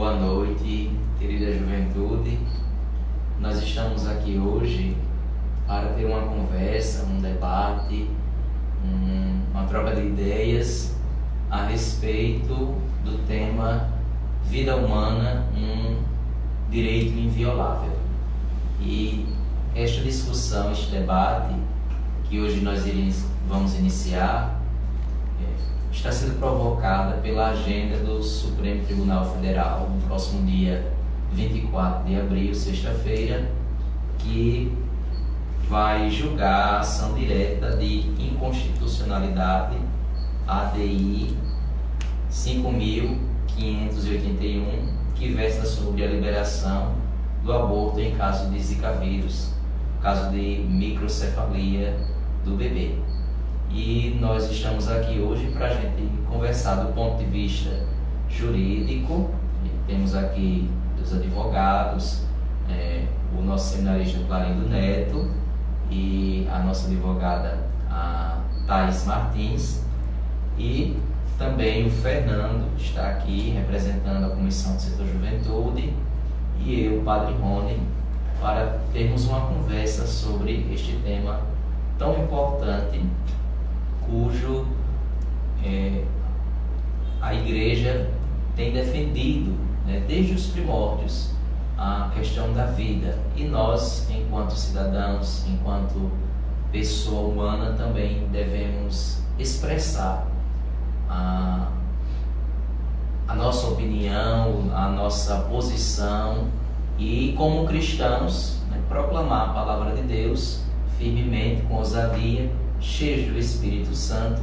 Boa noite, querida juventude. Nós estamos aqui hoje para ter uma conversa, um debate, uma troca de ideias a respeito do tema Vida Humana, um direito inviolável. E esta discussão, este debate que hoje nós vamos iniciar, está sendo provocada pela agenda do Supremo Tribunal Federal no próximo dia 24 de abril, sexta-feira, que vai julgar a ação direta de inconstitucionalidade ADI 5.581, que versa sobre a liberação do aborto em caso de Zika vírus, caso de microcefalia do bebê. E nós estamos aqui hoje para a gente conversar do ponto de vista jurídico. Temos aqui os advogados, o nosso seminarista Clarindo Neto e a nossa advogada a Thais Martins, e também o Fernando está aqui representando a Comissão do Setor Juventude, e eu, o Padre Rony, para termos uma conversa sobre este tema tão importante, cujo a Igreja tem defendido, desde os primórdios, a questão da vida. E nós, enquanto cidadãos, enquanto pessoa humana, também devemos expressar a nossa opinião, a nossa posição e, como cristãos, proclamar a palavra de Deus firmemente, com ousadia, cheios do Espírito Santo.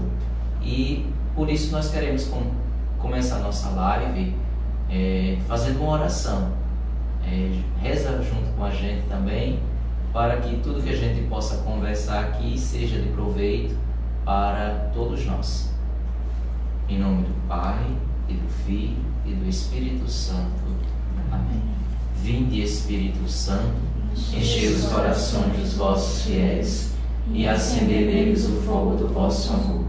E por isso nós queremos começar a nossa live fazendo uma oração. Reza junto com a gente também, para que tudo que a gente possa conversar aqui seja de proveito para todos nós. Em nome do Pai, e do Filho, e do Espírito Santo. Amém. Vinde, Espírito Santo, enchei os corações dos vossos fiéis e acendei neles o fogo do vosso amor.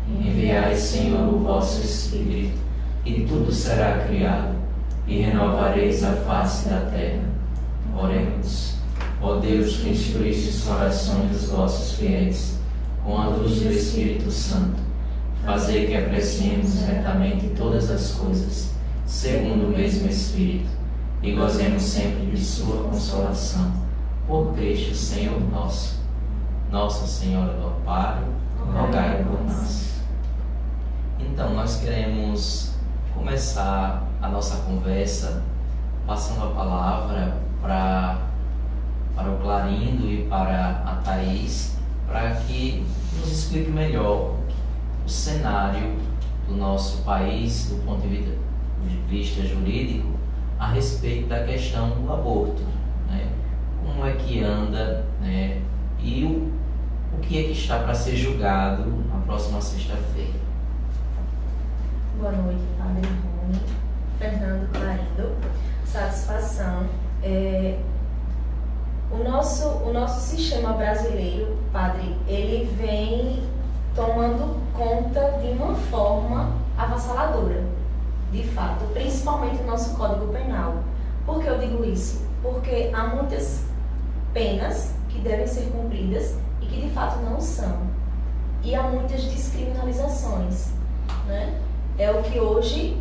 Enviai, Senhor, o vosso Espírito, e tudo será criado, e renovareis a face da terra. Oremos. Ó Deus, que instruíste os corações dos vossos fiéis com a luz do Espírito Santo, fazei que apreciemos retamente todas as coisas, segundo o mesmo Espírito, e gozemos sempre de sua consolação. Por Cristo, Senhor nosso. Nossa Senhora do Amparo, rogai por nós. Então, nós queremos começar a nossa conversa passando a palavra para o Clarindo e para a Thais, para que nos explique melhor o cenário do nosso país, do ponto de vista jurídico, a respeito da questão do aborto, como é que anda, e o que é que está para ser julgado na próxima sexta-feira. Boa noite, Padre Rony, Fernando, Clarindo. Satisfação. O nosso sistema brasileiro, Padre, ele vem tomando conta de uma forma avassaladora, de fato, principalmente o nosso Código Penal. Por que eu digo isso? Porque há muitas penas que devem ser cumpridas e que de fato não são. E há muitas descriminalizações, É o que hoje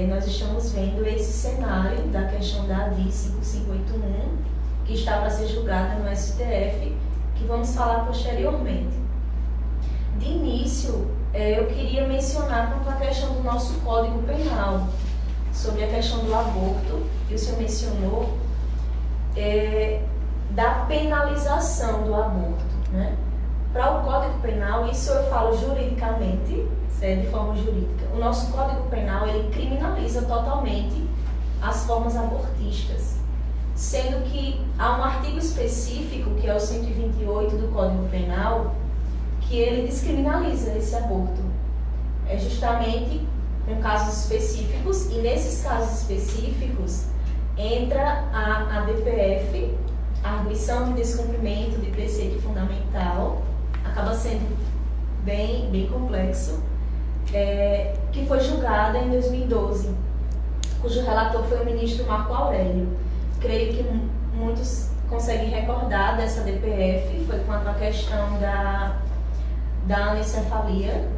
nós estamos vendo, esse cenário da questão da ADI 5581, que está para ser julgada no STF, que vamos falar posteriormente. De início, eu queria mencionar quanto à questão do nosso Código Penal, sobre a questão do aborto, que o senhor mencionou, da penalização do aborto, Para o Código Penal, isso eu falo juridicamente, de forma jurídica. O nosso Código Penal, ele criminaliza totalmente as formas abortistas, sendo que há um artigo específico, que é o 128 do Código Penal, que ele descriminaliza esse aborto. É justamente com casos específicos, e nesses casos específicos entra a DPF, a arguição de descumprimento de preceito fundamental, acaba sendo bem complexo, que foi julgada em 2012. cujo relator foi o ministro Marco Aurélio. Creio que muitos conseguem recordar dessa DPF, foi quanto à questão da anencefalia,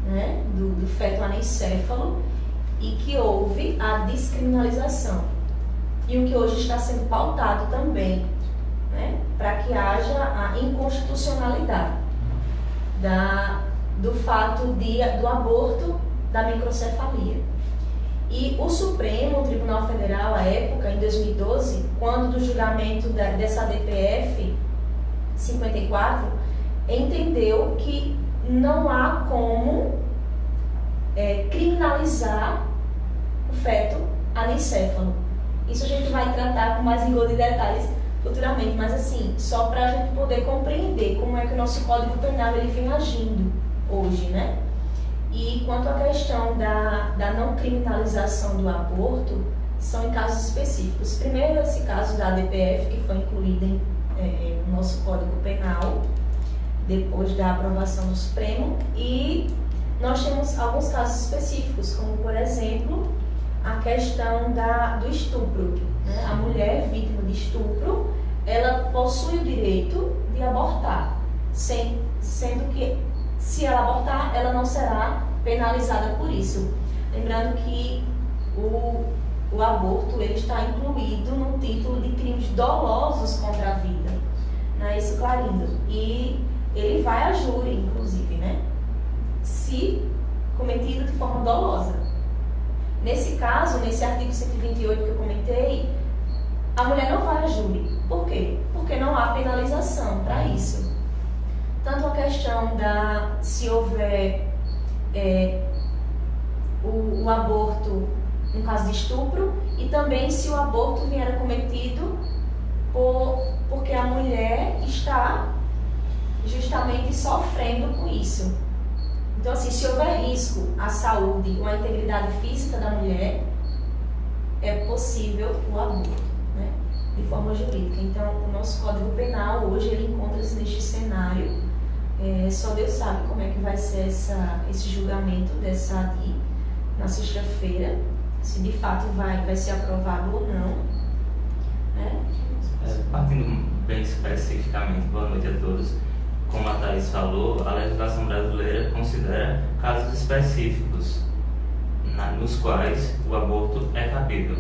né, do feto anencéfalo, e que houve a descriminalização. E o que hoje está sendo pautado também, né, para que haja a inconstitucionalidade do fato do aborto da microcefalia. E o Supremo Tribunal Federal, à época, em 2012, quando do julgamento dessa DPF 54, entendeu que não há como criminalizar o feto anencéfalo. Isso a gente vai tratar com mais rigor de detalhes futuramente, mas assim, só para a gente poder compreender como é que o nosso Código Penal ele vem agindo hoje, né? E quanto à questão da não criminalização do aborto, são em casos específicos. Primeiro, esse caso da DPF, que foi incluído no nosso Código Penal, depois da aprovação do Supremo, e nós temos alguns casos específicos, como, por exemplo, a questão do estupro, né? A mulher vítima de estupro, ela possui o direito de abortar, sendo que, se ela abortar, ela não será penalizada por isso. Lembrando que o aborto ele está incluído no título de crimes dolosos contra a vida, não é isso, Clarindo? E ele vai a júri, inclusive, né? Se cometido de forma dolosa. Nesse caso, nesse artigo 128 que eu comentei, a mulher não vai a júri. Por quê? Porque não há penalização para isso. Tanto a questão se houver o aborto no caso de estupro, e também se o aborto vier cometido porque a mulher está justamente sofrendo com isso. Então, assim, se houver risco à saúde ou à integridade física da mulher, é possível o aborto, né, de forma jurídica. Então, o nosso Código Penal hoje ele encontra-se neste cenário. Só Deus sabe como é que vai ser esse julgamento dessa ADI na sexta-feira, se de fato vai ser aprovado ou não, né? Partindo bem especificamente, boa noite a todos. Como a Thaís falou, a legislação brasileira considera casos específicos nos quais o aborto é cabível,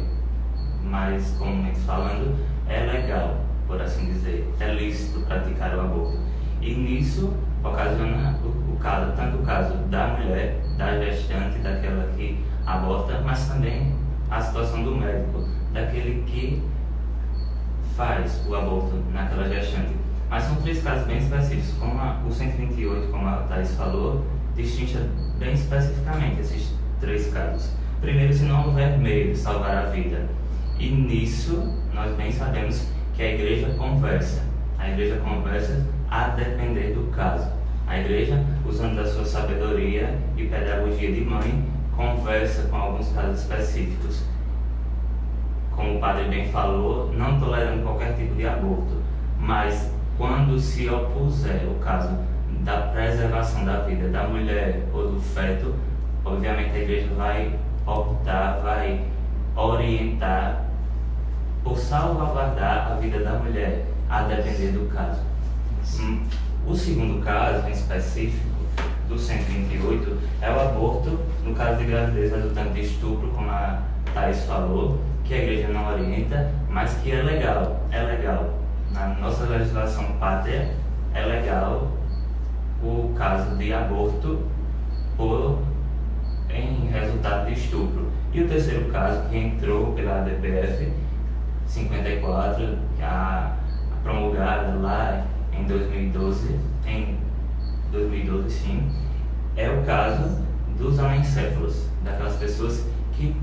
mas, comumente falando, é legal, por assim dizer, é lícito praticar o aborto. E nisso ocasiona tanto o caso da mulher, da gestante, daquela que aborta, mas também a situação do médico, daquele que faz o aborto naquela gestante. Mas são três casos bem específicos, como o 128, como a Thaís falou, distingue bem especificamente esses três casos. Primeiro, se não houver meio de salvar a vida. E nisso, nós bem sabemos que a igreja conversa. A igreja conversa a depender do caso. A igreja, usando da sua sabedoria e pedagogia de mãe, conversa com alguns casos específicos. Como o padre bem falou, não tolerando qualquer tipo de aborto, mas quando se opuser o caso da preservação da vida da mulher ou do feto, obviamente a igreja vai optar, vai orientar por salvaguardar a vida da mulher, a depender do caso. O segundo caso, em específico, do 128, é o aborto no caso de gravidez resultante de estupro, como a Thaís falou, que a igreja não orienta, mas que é legal. É legal. Na nossa legislação pátria, é legal o caso de aborto em resultado de estupro. E o terceiro caso, que entrou pela DPF 54, promulgada lá em 2012, sim, é o caso dos anencéfalos, daquelas pessoas que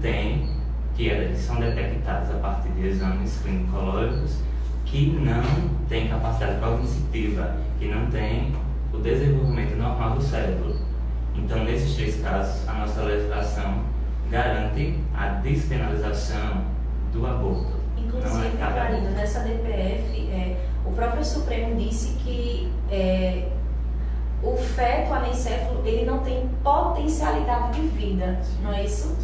são detectadas a partir de exames clinicológicos, que não têm capacidade cognitiva, que não têm o desenvolvimento normal do cérebro. Então, nesses três casos, a nossa legislação garante a despenalização do aborto. Inclusive, Marina, nessa DPF, o próprio Supremo disse que o feto anencéfalo ele não tem potencialidade de vida, não é isso?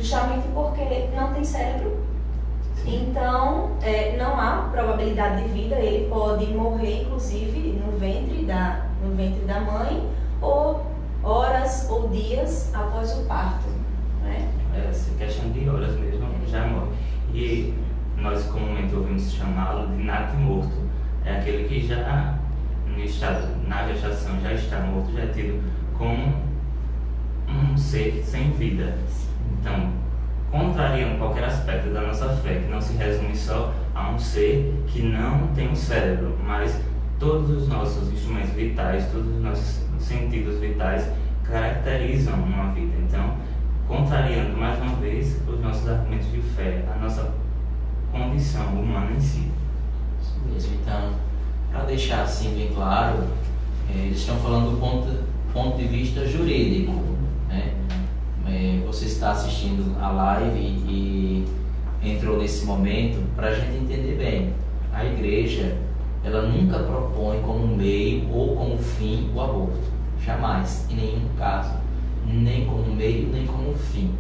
justamente porque não tem cérebro. Então, não há probabilidade de vida, ele pode morrer, inclusive, no ventre da mãe, ou horas ou dias após o parto, né? Essa questão de horas mesmo, já morre. E nós comumente ouvimos chamá-lo de natimorto. É aquele que já, no estado, na gestação, já está morto, já é tido como um ser sem vida. Então, contrariando qualquer aspecto da nossa fé, que não se resume só a um ser que não tem um cérebro, mas todos os nossos instrumentos vitais, todos os nossos sentidos vitais caracterizam uma vida. Então, contrariando mais uma vez os nossos argumentos de fé, a nossa condição humana em si. Isso mesmo. Então, para deixar assim bem claro, eles estão falando do ponto de vista jurídico, né? Você está assistindo a live e entrou nesse momento para a gente entender bem. A igreja, ela nunca propõe como meio ou como fim o aborto. Jamais, em nenhum caso. Nem como meio, nem como fim,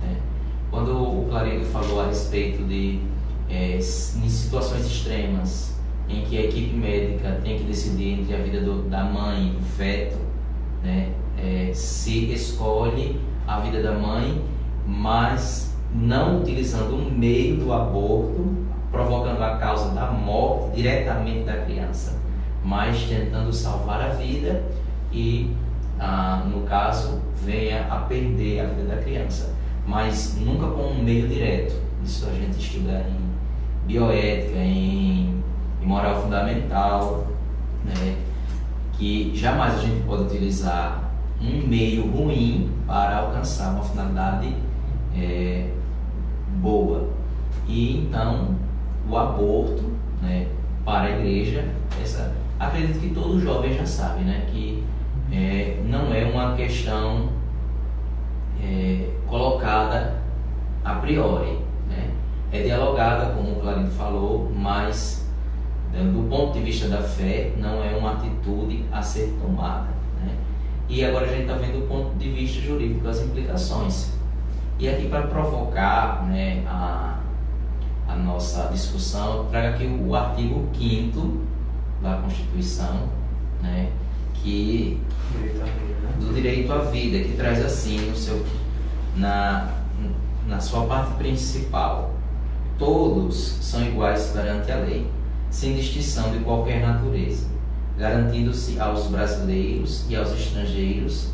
né? Quando o Clarido falou a respeito de em situações extremas em que a equipe médica tem que decidir entre a vida da mãe e do feto, né? Se escolhe a vida da mãe, mas não utilizando o meio do aborto, provocando a causa da morte diretamente da criança, mas tentando salvar a vida e, no caso, venha a perder a vida da criança, mas nunca com um meio direto. Isso a gente estuda em bioética, em moral fundamental, né? Que jamais a gente pode utilizar um meio ruim para alcançar uma finalidade boa. E então o aborto, né, para a igreja, acredito que todo jovem já sabe, né, que não é uma questão colocada a priori, né? É dialogada, como o Clarindo falou, mas do ponto de vista da fé não é uma atitude a ser tomada, né? E agora a gente está vendo o ponto de vista jurídico, as implicações. E aqui, para provocar, né, a nossa discussão, eu trago aqui o artigo 5º da Constituição, né, que do direito à vida, que traz assim na sua parte principal: todos são iguais perante a lei, sem distinção de qualquer natureza, garantindo-se aos brasileiros e aos estrangeiros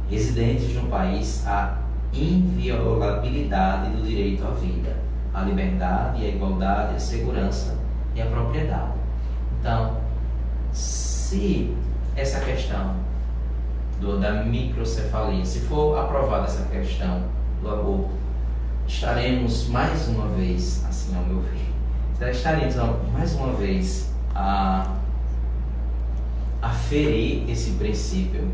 residentes no país a inviolabilidade do direito à vida, à liberdade, à igualdade, à segurança e à propriedade. Então, se essa questão da microcefalia, se for aprovada essa questão do aborto, estaremos mais uma vez, assim ao meu ver, estaremos mais uma vez a ferir esse princípio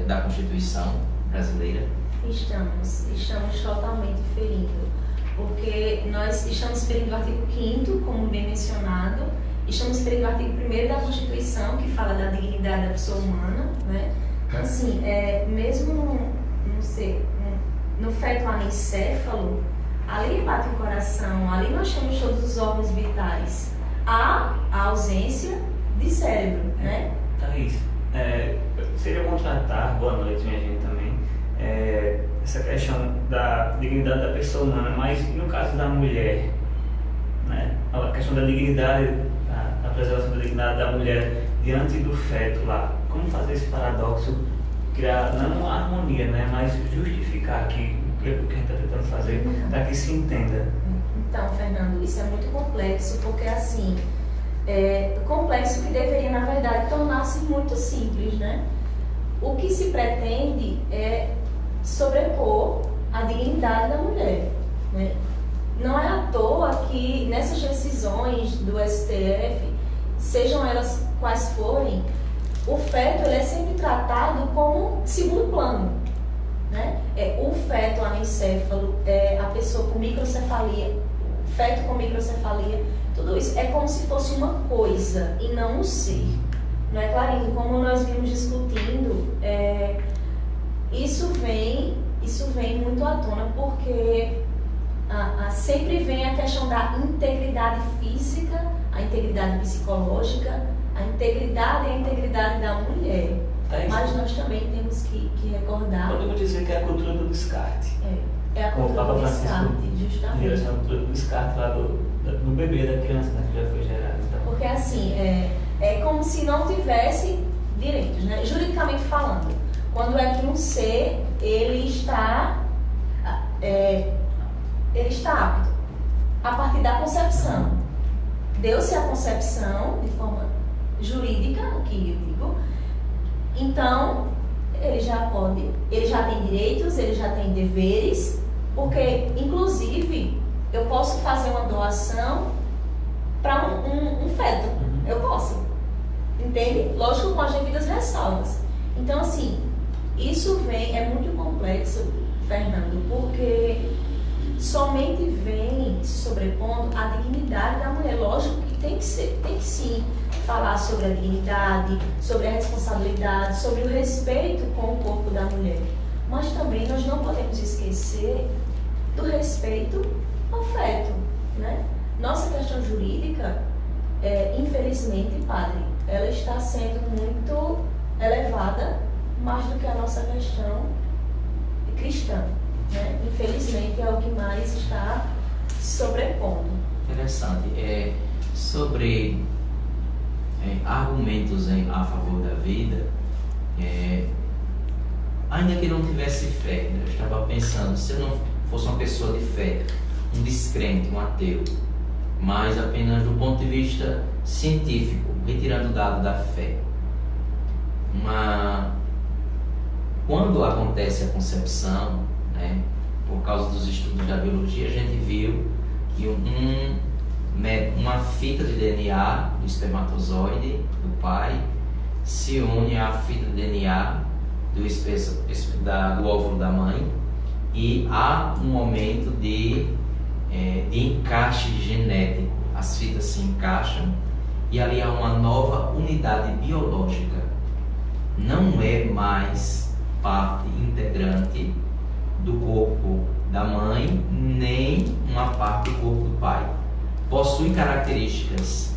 da Constituição brasileira. Estamos totalmente ferindo, porque nós estamos ferindo o artigo 5º, como bem mencionado, estamos ferindo o artigo 1º da Constituição, que fala da dignidade da pessoa humana, né? Assim, mesmo no feto anencéfalo, ali bate o coração, ali nós temos todos os órgãos vitais. Há a ausência de cérebro, né? Thaís, seria bom tratar, boa noite minha gente também, essa questão da dignidade da pessoa humana, mas no caso da mulher, né? A questão da dignidade, a preservação da dignidade da mulher diante do feto lá, como fazer esse paradoxo, criar não uma harmonia, né? Mas justificar aqui o que a gente está tentando fazer para que se entenda. Então, Fernando, isso é muito complexo, porque assim, complexo que deveria, na verdade, tornar-se muito simples, né? O que se pretende é sobrepor a dignidade da mulher, né? Não é à toa que nessas decisões do STF, sejam elas quais forem, o feto ele é sempre tratado como segundo plano, né? O feto anencéfalo, a pessoa com microcefalia, feto com microcefalia, tudo isso é como se fosse uma coisa e não um ser. Não é, Clarindo? Como nós vimos discutindo, isso vem isso vem muito à tona porque sempre vem a questão da integridade física, a integridade psicológica, a integridade e a integridade da mulher. Mas nós também temos que recordar... Podemos dizer que é a cultura do descarte. É a cultura do descarte, justamente. Essa é a cultura do descarte lá do bebê, da criança, né, que já foi gerada. Então. Porque assim, é como se não tivesse direitos, né? Juridicamente falando. Quando é que um ser, ele está apto a partir da concepção. Deu-se a concepção de forma jurídica, o que eu digo, então ele já tem direitos, ele já tem deveres, porque inclusive eu posso fazer uma doação para um feto, eu posso, entende? Lógico, com as devidas ressalvas. Então assim, isso é muito complexo, Fernando, porque somente vem se sobrepondo à dignidade da mulher. Lógico que tem que sim falar sobre a dignidade, sobre a responsabilidade, sobre o respeito com o corpo da mulher. Mas também nós não podemos esquecer do respeito ao feto, né? Nossa questão jurídica, infelizmente, padre, ela está sendo muito elevada, mais do que a nossa questão cristã. Né? Infelizmente é o que mais está sobrepondo. Interessante. Sobre argumentos a favor da vida, ainda que não tivesse fé, né? Eu estava pensando, se eu não fosse uma pessoa de fé, um descrente, um ateu, mas apenas do ponto de vista científico, retirando o dado da fé, quando acontece a concepção, né, por causa dos estudos da biologia, a gente viu que uma fita de DNA do espermatozoide do pai se une à fita de DNA do óvulo da mãe, e há um momento de encaixe genético. As fitas se encaixam e ali há uma nova unidade biológica. Não é mais parte integrante do corpo da mãe, nem uma parte do corpo do pai. Possui características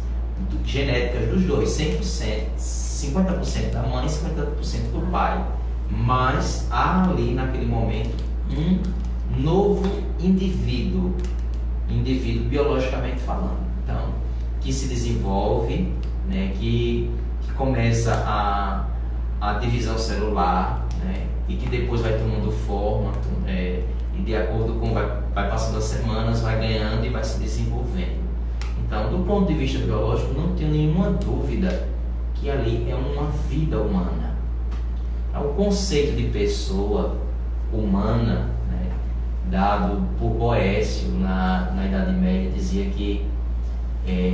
genéticas dos dois, 100%, 50% da mãe e 50% do pai. Mas há ali, naquele momento, um novo indivíduo biologicamente falando. Então, que se desenvolve, né, que começa a divisão celular, né, e que depois vai tomando forma, e de acordo com vai passando as semanas, vai ganhando e vai se desenvolvendo. Então, do ponto de vista biológico, não tenho nenhuma dúvida que ali é uma vida humana. O conceito de pessoa humana, né, dado por Boécio na Idade Média, dizia que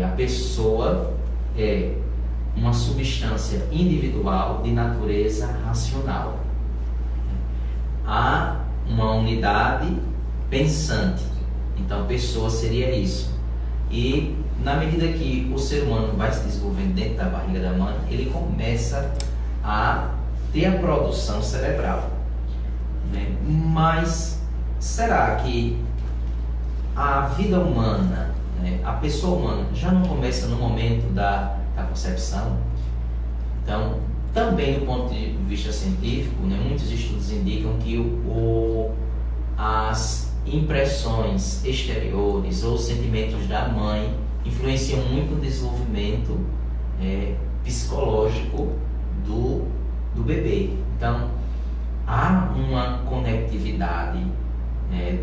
a pessoa é uma substância individual de natureza racional. Há uma unidade pensante. Então, pessoa seria isso. E na medida que o ser humano vai se desenvolvendo dentro da barriga da mãe, ele começa a ter a produção cerebral, né? Mas será que a vida humana, né, a pessoa humana, já não começa no momento da concepção? Então, também do ponto de vista científico, né, muitos estudos indicam que as impressões exteriores ou sentimentos da mãe influenciam muito no desenvolvimento psicológico do bebê. Então, há uma conectividade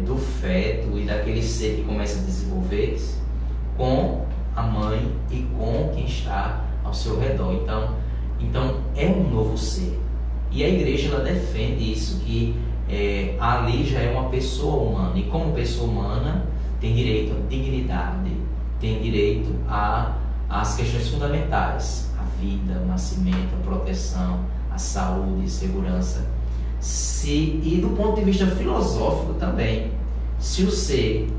do feto e daquele ser que começa a desenvolver-se com a mãe e com quem está ao seu redor. Então é um novo ser. E a igreja ela defende isso, que ali já é uma pessoa humana. E como pessoa humana tem direito à dignidade, tem direito às questões fundamentais, a vida, o nascimento, a proteção, a saúde e segurança. E do ponto de vista filosófico também, se o ser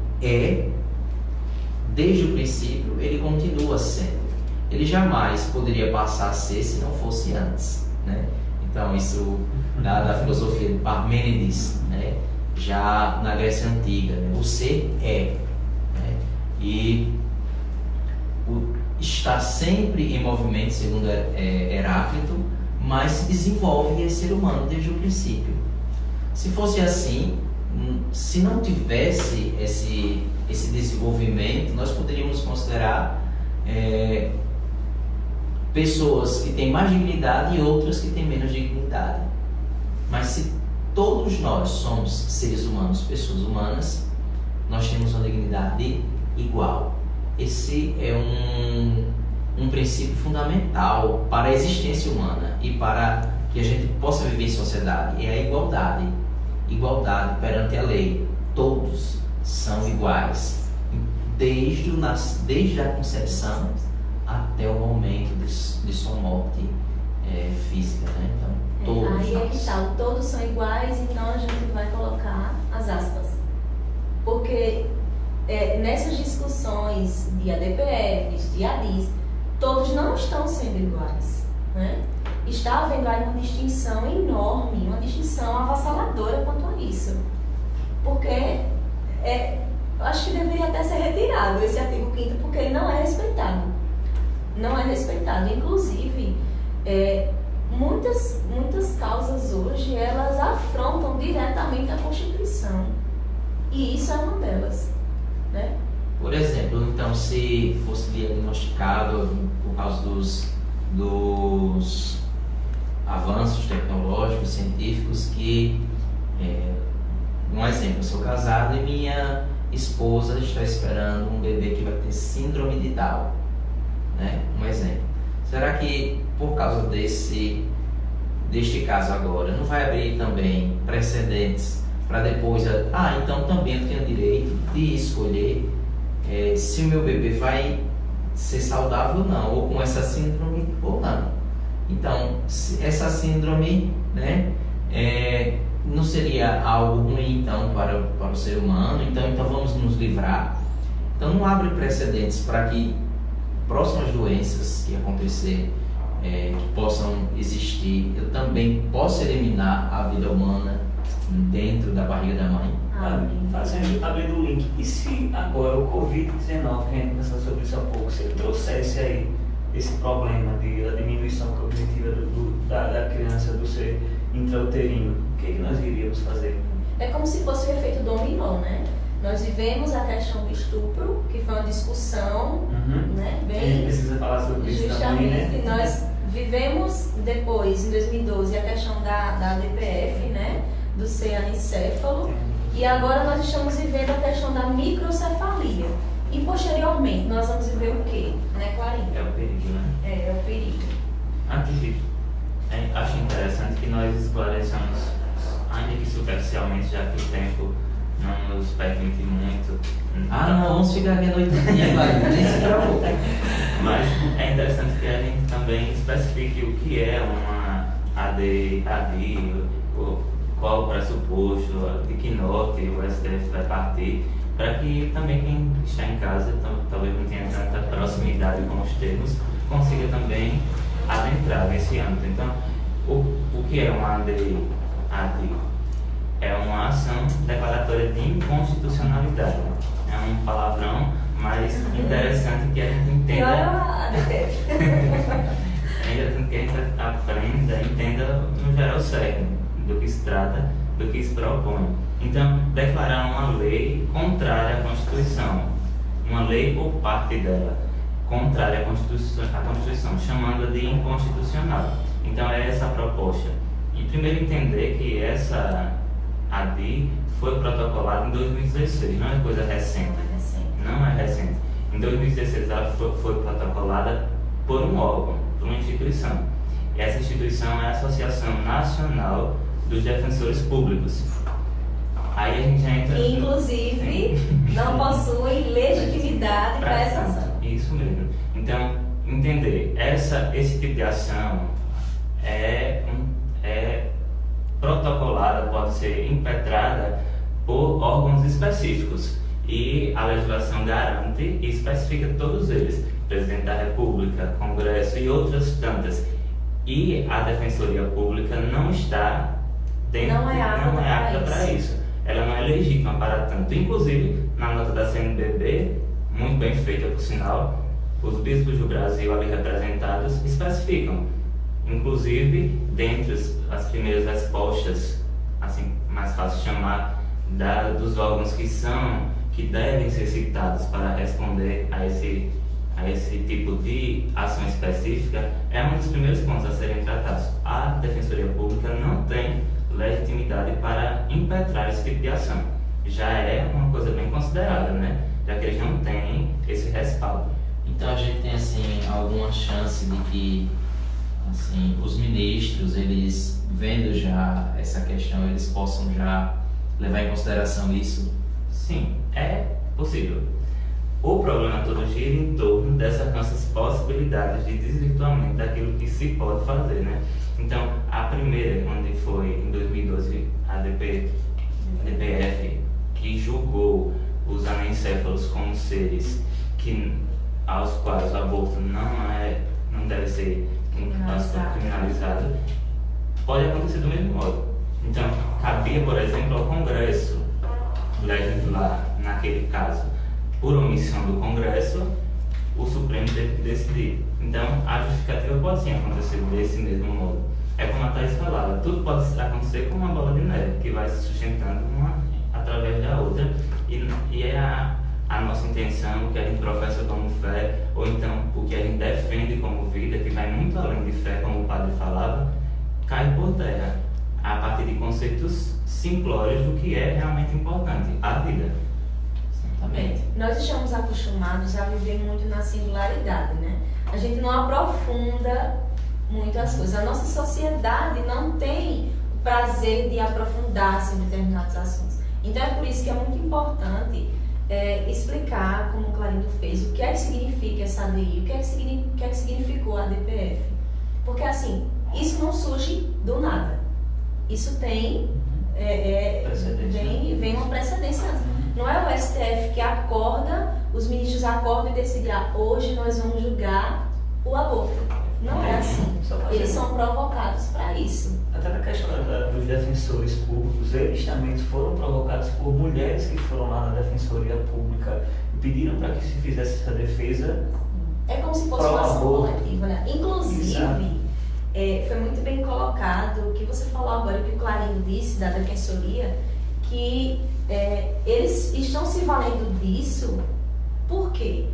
desde o princípio, ele continua sendo. Ele jamais poderia passar a ser se não fosse antes, né? Então, isso da filosofia de Parmênides, né? Já na Grécia Antiga, né? O ser é, né? E está sempre em movimento, segundo Heráclito, mas se desenvolve esse ser humano desde o princípio. Se fosse assim, se não tivesse esse desenvolvimento, nós poderíamos considerar pessoas que têm mais dignidade e outras que têm menos dignidade. Mas se todos nós somos seres humanos, pessoas humanas, nós temos uma dignidade igual. Esse é um princípio fundamental para a existência humana e para que a gente possa viver em sociedade. É a igualdade. Igualdade perante a lei. Todos são iguais, desde a concepção até o momento de sua morte física, né? Então, todos aí é que está, todos são iguais, então a gente vai colocar as aspas. Porque nessas discussões de ADPFs, de ADIs, todos não estão sendo iguais, né? Está havendo aí uma distinção enorme, uma distinção avassaladora quanto a isso. Porque acho que deveria até ser retirado esse artigo 5º, porque ele não é respeitado. Não é respeitado. Inclusive, muitas causas hoje, elas afrontam diretamente a Constituição. E isso é uma delas, né? Por exemplo, então, se fosse diagnosticado por causa dos avanços tecnológicos, científicos, que, um exemplo, eu sou casado e minha esposa está esperando um bebê que vai ter síndrome de Down, né? Um exemplo. Será que por causa deste caso agora, não vai abrir também precedentes para depois, então também eu tenho direito de escolher se o meu bebê vai ser saudável ou não, ou com essa síndrome ou não. Então, essa síndrome, né, não seria algo ruim então para o ser humano, então vamos nos livrar. Então não abre precedentes para que próximas doenças que acontecer, que possam existir, eu também possa eliminar a vida humana dentro da barriga da mãe. Abrindo o link, e se agora o Covid-19, a gente pensou sobre isso há pouco, se ele trouxesse aí esse problema da diminuição cognitiva da criança, do ser intrauterino, o que nós iríamos fazer? É como se fosse o efeito dominó, né? Nós vivemos a questão do estupro, que foi uma discussão, né? A gente precisa falar sobre isso também, né? Justamente, nós vivemos depois, em 2012, a questão da ADPF, né? Do ser anencéfalo, e agora nós estamos vivendo a questão da microcefalia. E posteriormente, nós vamos viver o quê? Né, Clarinha? É o perigo, né? É o perigo. Antes disso, acho interessante que nós esclareçamos, ainda que superficialmente, já que o tempo não nos permite muito. Não, vamos ficar aqui a noite inteira, Clarinha, nem se preocupe. Mas é interessante que a gente também especifique o que é uma ADI, qual o pressuposto, de que norte o STF vai partir, para que também quem está em casa, talvez não tenha tanta proximidade com os termos, consiga também adentrar nesse âmbito. Então, o que é uma ADI? É uma ação declaratória de inconstitucionalidade. É um palavrão, mas interessante que a gente entenda. É interessante que a gente aprenda e entenda no geral certo do que se trata, do que se propõe. Então, declarar uma lei contrária à Constituição, uma lei ou parte dela contrária à Constituição, chamando-a de inconstitucional. Então, é essa a proposta. E primeiro entender que essa ADI foi protocolada em 2016, não é coisa recente. Não é recente. Em 2016 ela foi protocolada por um órgão, por uma instituição. E essa instituição é a Associação Nacional dos Defensores Públicos. Aí a gente já entra... Que, inclusive, não possuem legitimidade para essa ação. Isso mesmo. Então, entender, esse tipo de ação é protocolada, pode ser impetrada por órgãos específicos. E a legislação garante e especifica todos eles. Presidente da República, Congresso e outras tantas. E a Defensoria Pública não está dentro, Não é apta para para isso. Ela não é legítima para tanto. Inclusive, na nota da CNBB, muito bem feita por sinal, os bispos do Brasil ali representados especificam, inclusive, dentre as primeiras respostas, assim, mais fácil chamar, dos órgãos que devem ser citados para responder a esse tipo de ação específica, é um dos primeiros pontos a serem tratados. A Defensoria Pública não tem legitimidade para impetrar esse tipo de ação. Já é uma coisa bem considerada, né? Já que eles não têm esse respaldo. Então a gente tem assim alguma chance de que assim os ministros, eles vendo já essa questão, eles possam já levar em consideração isso? Sim, é possível. O problema todo gira em torno dessas nossas possibilidades de desvirtuamento daquilo que se pode fazer, né? Então, a primeira, quando foi em 2012, a DPF, que julgou os anencéfalos como seres aos quais o aborto não deve ser criminalizado, pode acontecer do mesmo modo. Então, cabia, por exemplo, ao Congresso legislar, naquele caso, por omissão do Congresso, o Supremo ter que decidir. Então, a justificativa pode sim acontecer desse mesmo modo. É como a Thaís falava, tudo pode acontecer como uma bola de neve, que vai se sustentando uma através da outra, e é a nossa intenção, o que a gente professa como fé, ou então o que a gente defende como vida, que vai muito além de fé, como o padre falava, cai por terra, a partir de conceitos simplórios do que é realmente importante, a vida. Exatamente. Nós estamos acostumados a viver muito na singularidade, né? A gente não aprofunda muito as coisas. A nossa sociedade não tem o prazer de aprofundar-se em determinados assuntos. Então é por isso que é muito importante explicar, como o Clarindo fez, o que é que significa essa ADI, o que é que significou a DPF. Porque assim, isso não surge do nada. Isso tem vem uma precedência. Não é o STF que acorda, os ministros acordam e decidem, hoje nós vamos julgar o aborto. Não é assim. Eles são provocados para isso. Até na questão dos defensores públicos, eles também foram provocados por mulheres que foram lá na Defensoria Pública e pediram para que se fizesse essa defesa. É como se fosse uma ação coletiva, né? Inclusive, foi muito bem colocado o que você falou agora, que o Clarindo disse da Defensoria, que eles estão se valendo disso. Por quê?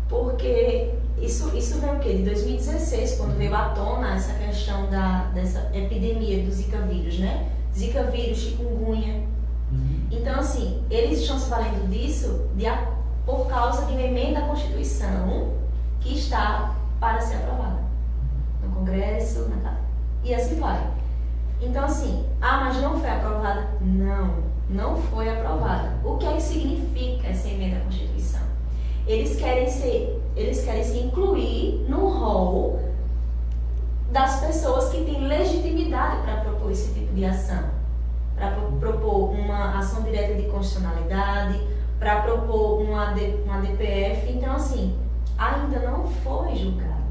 Porque isso veio o quê? De 2016, quando veio à tona essa questão dessa epidemia do Zika vírus, né? Zika vírus, chikungunya. Então, assim, eles estão se valendo disso por causa de uma emenda à Constituição que está para ser aprovada no Congresso, e assim vai. Então, assim, mas não foi aprovada? Não foi aprovada. O que é que significa essa emenda à Constituição? Eles querem se incluir no rol das pessoas que têm legitimidade para propor esse tipo de ação, para propor uma ação direta de constitucionalidade, para propor uma DPF. Então, assim, ainda não foi julgado,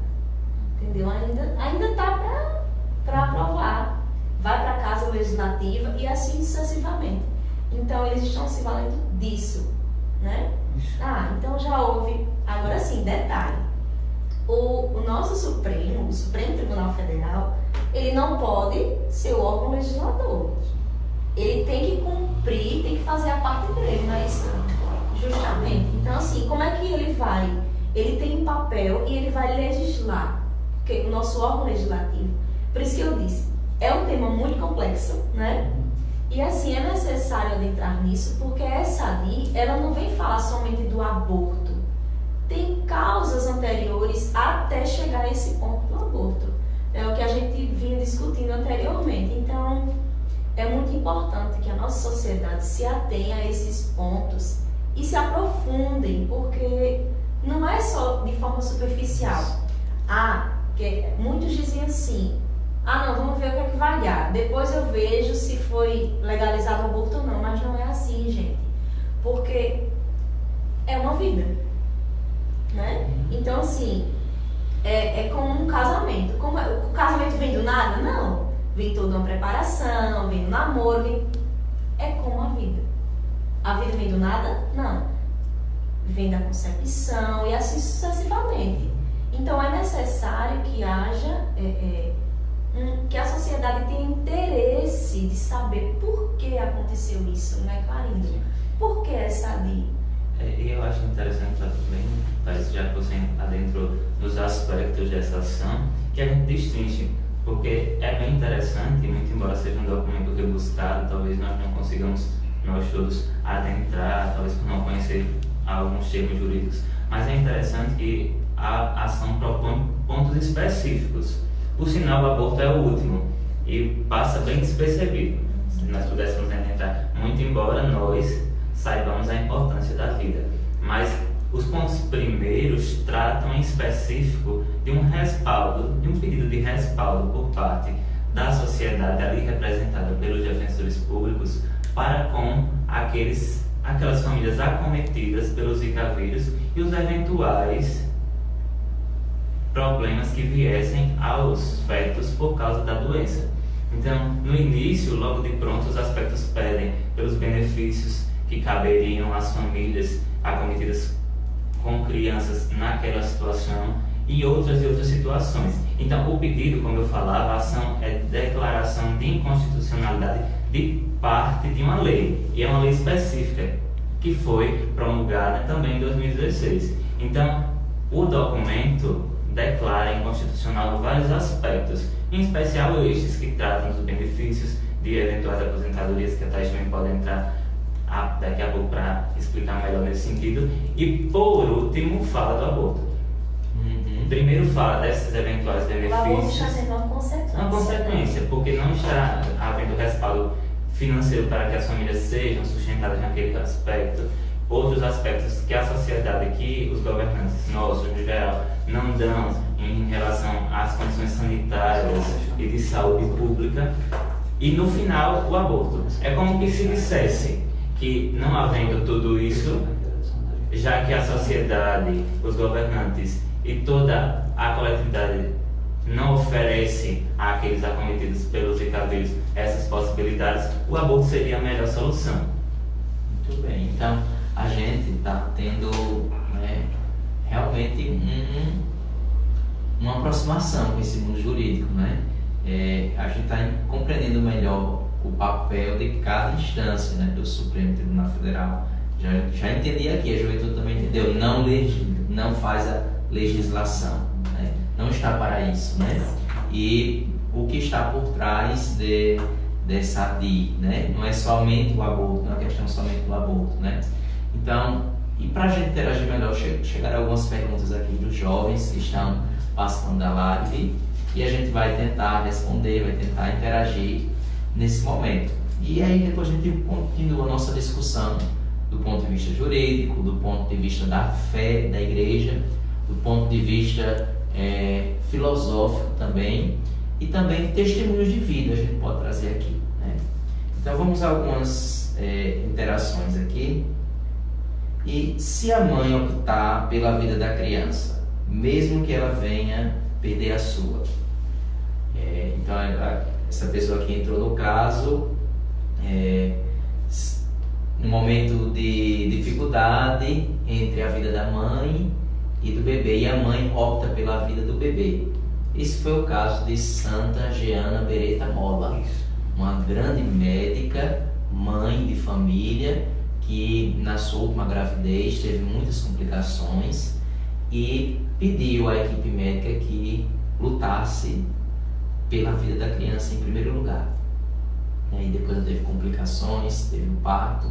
entendeu? Ainda está para aprovar, vai para a Casa Legislativa e assim sucessivamente. Então, eles estão se valendo disso, né? Então já houve. Agora sim, detalhe: o nosso Supremo, o Supremo Tribunal Federal, ele não pode ser o órgão legislador. Ele tem que cumprir, tem que fazer a parte dele, não é isso? Justamente. Então, assim, como é que ele vai? Ele tem um papel e ele vai legislar, porque o nosso órgão legislativo. Por isso que eu disse, é um tema muito complexo, né? E assim, é necessário adentrar nisso, porque essa ADI, ela não vem falar somente do aborto. Tem causas anteriores até chegar a esse ponto do aborto. É o que a gente vinha discutindo anteriormente. Então, é muito importante que a nossa sociedade se atenha a esses pontos e se aprofundem, porque não é só de forma superficial. Porque muitos diziam assim, não, vamos ver o que é que vai dar. Depois eu vejo se foi legalizado o aborto ou não. Mas não é assim, gente. Porque é uma vida, né? Então, assim, é como um casamento. Como o casamento vem do nada? Não. Vem toda uma preparação, vem do namoro, é como a vida. A vida vem do nada? Não. Vem da concepção e assim sucessivamente. Então é necessário que haja, que a sociedade tenha interesse de saber por que aconteceu isso, né, Clarindo? Por que essa ali? E eu acho interessante também, Thais, já que você adentrou nos aspectos dessa ação, que a gente distingue, porque é bem interessante, muito embora seja um documento rebuscado, talvez nós não consigamos, nós todos, adentrar, talvez por não conhecer alguns termos jurídicos, mas é interessante que a ação propõe pontos específicos. Por sinal, o aborto é o último e passa bem despercebido, se nós pudéssemos adentrar, muito embora nós saibamos a importância da vida. Mas os pontos primeiros tratam em específico de um respaldo, de um pedido de respaldo por parte da sociedade ali representada pelos defensores públicos para com aquelas famílias acometidas pelo Zika vírus e os eventuais problemas que viessem aos fetos por causa da doença. Então, no início, logo de pronto, os aspectos pedem pelos benefícios que caberiam às famílias acometidas com crianças naquela situação e outras situações. Então, o pedido, como eu falava, a ação é declaração de inconstitucionalidade de parte de uma lei, e é uma lei específica que foi promulgada também em 2016. Então, o documento declara inconstitucional vários aspectos, em especial estes que tratam dos benefícios de eventuais aposentadorias, que a Thais também pode entrar daqui a pouco para explicar melhor nesse sentido, e por último fala do aborto. Primeiro fala desses eventuais benefícios. O aborto está sendo uma consequência. Uma consequência, né? Porque não está havendo respaldo financeiro para que as famílias sejam sustentadas naquele aspecto. Outros aspectos que a sociedade, que os governantes nossos, no geral, não dão em relação às condições sanitárias e de saúde pública. E no final, o aborto. É como que se dissesse que, não havendo tudo isso, já que a sociedade, os governantes e toda a coletividade não oferece àqueles acometidos pelos Zika vírus essas possibilidades, o aborto seria a melhor solução. Muito bem, então a gente está tendo, né, realmente uma aproximação com esse mundo jurídico, né? A gente está compreendendo melhor o papel de cada instância, né, do Supremo Tribunal Federal. Já entendi aqui, a juventude também entendeu, não faz a legislação, né? Não está para isso, né? E o que está por trás dessa DI, né? Não é somente o aborto, não é questão somente do aborto, né? Então, e para a gente interagir melhor, chegaram algumas perguntas aqui dos jovens que estão participando da live e a gente vai tentar responder, vai tentar interagir nesse momento. E aí depois a gente continua a nossa discussão do ponto de vista jurídico, do ponto de vista da fé da igreja, do ponto de vista filosófico também, e também testemunhos de vida a gente pode trazer aqui, né? Então vamos a algumas interações aqui. E se a mãe optar pela vida da criança, mesmo que ela venha perder a sua, então essa pessoa que entrou no caso, no momento de dificuldade entre a vida da mãe e do bebê, e a mãe opta pela vida do bebê. Esse foi o caso de Santa Jeana Beretta Mola, uma grande médica, mãe de família, que na sua última gravidez teve muitas complicações e pediu à equipe médica que lutasse pela vida da criança em primeiro lugar. E depois ela teve complicações, teve um parto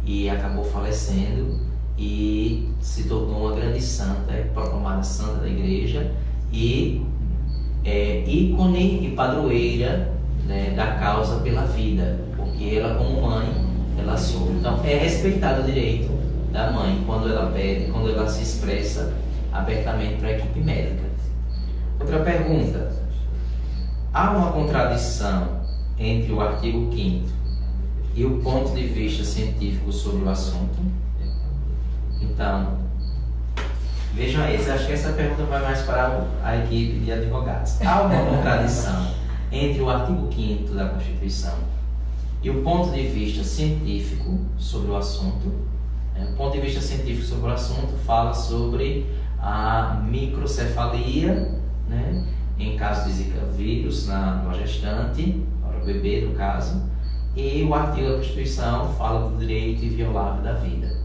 e acabou falecendo e se tornou uma grande santa, proclamada santa da igreja e ícone e padroeira, né, da causa pela vida, porque ela como mãe, ela soube. Então é respeitado o direito da mãe quando ela pede, quando ela se expressa abertamente para a equipe médica. Outra pergunta: há uma contradição entre o artigo 5º e o ponto de vista científico sobre o assunto? Então, vejam aí, acho que essa pergunta vai mais para a equipe de advogados. Há uma contradição entre o artigo 5º da Constituição e o ponto de vista científico sobre o assunto. O ponto de vista científico sobre o assunto fala sobre a microcefalia, né, em caso de Zika vírus na gestante, para o bebê no caso, e o artigo da Constituição fala do direito inviolável da vida.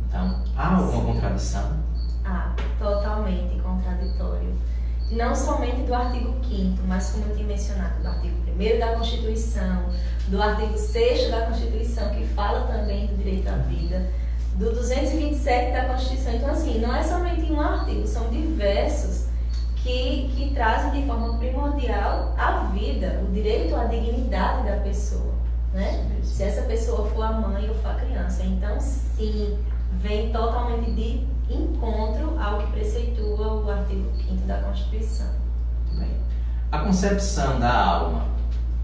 Então, há alguma contradição? Há, totalmente contraditório. Não somente do artigo 5º, mas como eu tinha mencionado, do artigo 1º da Constituição, do artigo 6º da Constituição, que fala também do direito à vida, do 227 da Constituição. Então, assim, não é somente um artigo, são diversos que trazem de forma primordial a vida, o direito à dignidade da pessoa, né? Se essa pessoa for a mãe ou for a criança. Então, sim, vem totalmente de encontro ao que preceitua o artigo 5º da Constituição. Muito bem. A concepção da alma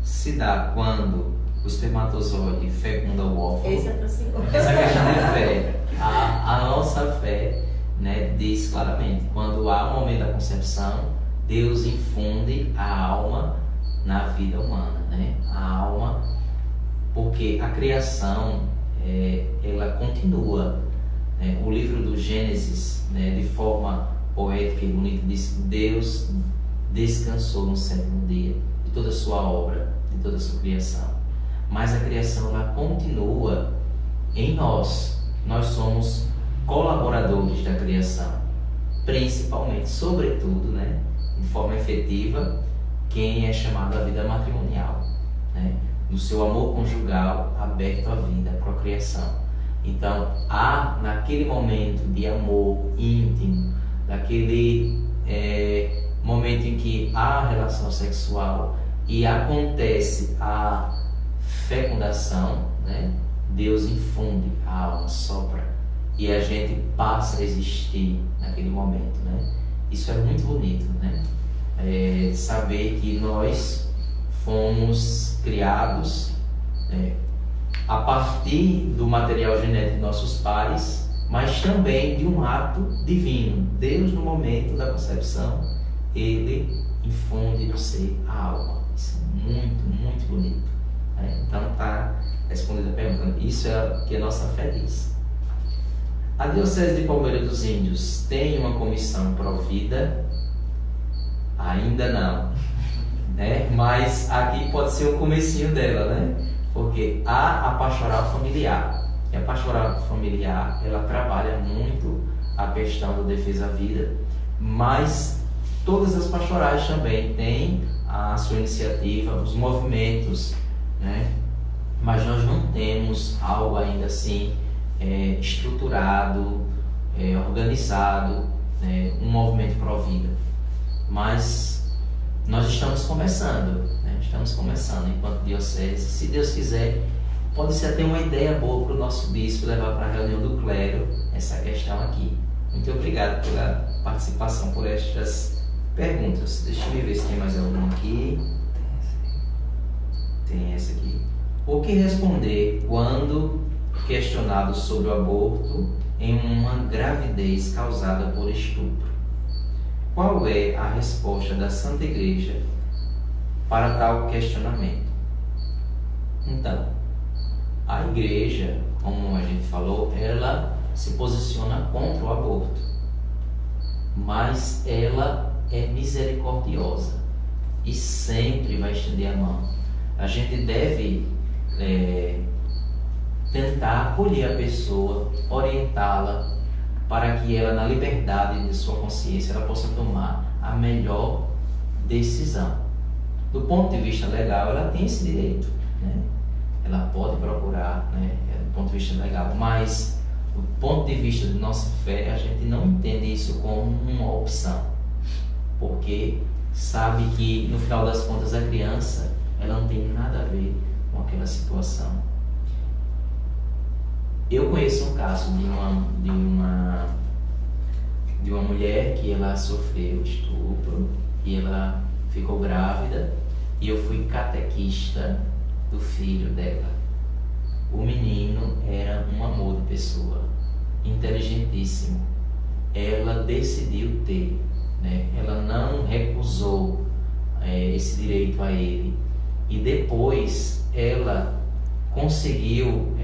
se dá quando o espermatozoide fecunda o óvulo. Esse é para o senhor. Essa questão de fé. A nossa fé, né, diz claramente, quando há o momento da concepção, Deus infunde a alma na vida humana, né? A alma, porque a criação, ela continua. O livro do Gênesis, né, de forma poética e bonita, diz que Deus descansou no 7º dia de toda a sua obra, de toda a sua criação. Mas a criação, ela continua em nós. Nós somos colaboradores da criação, principalmente, sobretudo, né, de forma efetiva, quem é chamado à vida matrimonial, né, no seu amor conjugal aberto à vida, à procriação. Então, há naquele momento de amor íntimo, naquele momento em que há relação sexual e acontece a fecundação, né? Deus infunde a alma, sopra, e a gente passa a existir naquele momento, né? Isso é muito bonito, né? Saber que nós fomos criados a partir do material genético de nossos pais, mas também de um ato divino. Deus, no momento da concepção, Ele infunde no ser a alma. Isso é muito, muito bonito. Então está respondida a pergunta. Isso é o que a nossa fé diz. A Diocese de Palmeira dos Índios tem uma comissão pró-vida? Ainda não, né? Mas aqui pode ser o comecinho dela, né? Porque há a pastoral familiar. E a pastoral familiar, ela trabalha muito a questão da defesa à vida, mas todas as pastorais também têm a sua iniciativa, os movimentos, né? Mas nós não temos algo ainda assim estruturado, organizado, um movimento pró-vida. Mas nós estamos começando, né? Estamos começando enquanto diocese. Se Deus quiser, pode ser até uma ideia boa para o nosso bispo levar para a reunião do clero essa questão aqui. Muito obrigado pela participação, por estas perguntas. Deixa eu ver se tem mais alguma aqui. Tem essa aqui. O que responder quando questionado sobre o aborto em uma gravidez causada por estupro? Qual é a resposta da Santa Igreja para tal questionamento? Então, a Igreja, como a gente falou, ela se posiciona contra o aborto, mas ela é misericordiosa e sempre vai estender a mão. A gente deve tentar acolher a pessoa, orientá-la, para que ela, na liberdade de sua consciência, ela possa tomar a melhor decisão. Do ponto de vista legal, ela tem esse direito, né? Ela pode procurar, né? Do ponto de vista legal, mas do ponto de vista de nossa fé, a gente não entende isso como uma opção, porque sabe que, no final das contas, a criança, ela não tem nada a ver com aquela situação. Eu conheço um caso de uma mulher que ela sofreu estupro e ela ficou grávida, e eu fui catequista do filho dela. O menino era um amor de pessoa, inteligentíssimo. Ela decidiu ter, né? Ela não recusou esse direito a ele, e depois ela conseguiu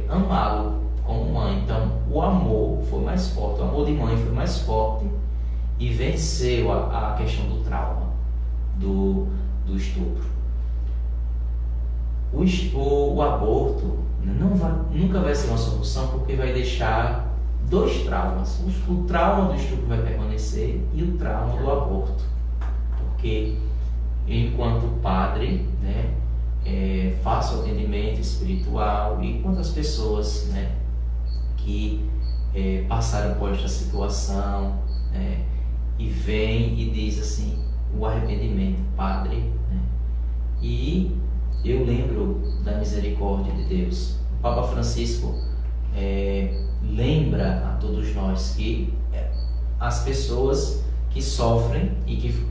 amá-lo como mãe. Então o amor foi mais forte, o amor de mãe foi mais forte e venceu a questão do trauma, do estupro. O aborto nunca vai ser uma solução, porque vai deixar 2 traumas. O trauma do estupro vai permanecer e o trauma do aborto. Porque enquanto padre, né, faço atendimento espiritual, e quantas pessoas, né, que passaram por esta situação, né, e vem e diz assim, o arrependimento, padre, né? E eu lembro da misericórdia de Deus. O Papa Francisco lembra a todos nós que as pessoas que sofrem e que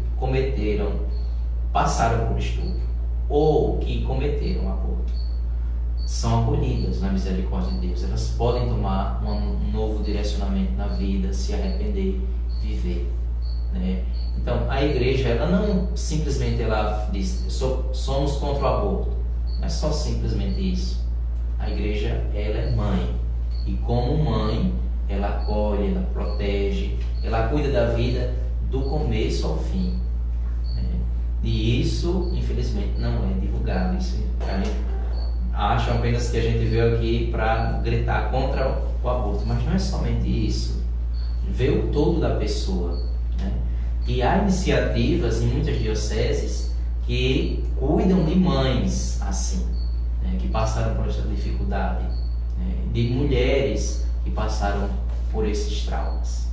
passaram por estupro ou que cometeram aborto são acolhidas na misericórdia de Deus. Elas podem tomar um novo direcionamento na vida, se arrepender, viver, né? Então a igreja, ela não simplesmente diz somos contra o aborto. Não é só simplesmente isso. A igreja, ela é mãe, e como mãe ela acolhe, ela protege, ela cuida da vida do começo ao fim, né? E isso infelizmente não é divulgado. Isso acham apenas que a gente veio aqui para gritar contra o aborto, mas não é somente isso. Vê o todo da pessoa, né? E há iniciativas em muitas dioceses que cuidam de mães assim, né, que passaram por essa dificuldade, né, de mulheres que passaram por esses traumas.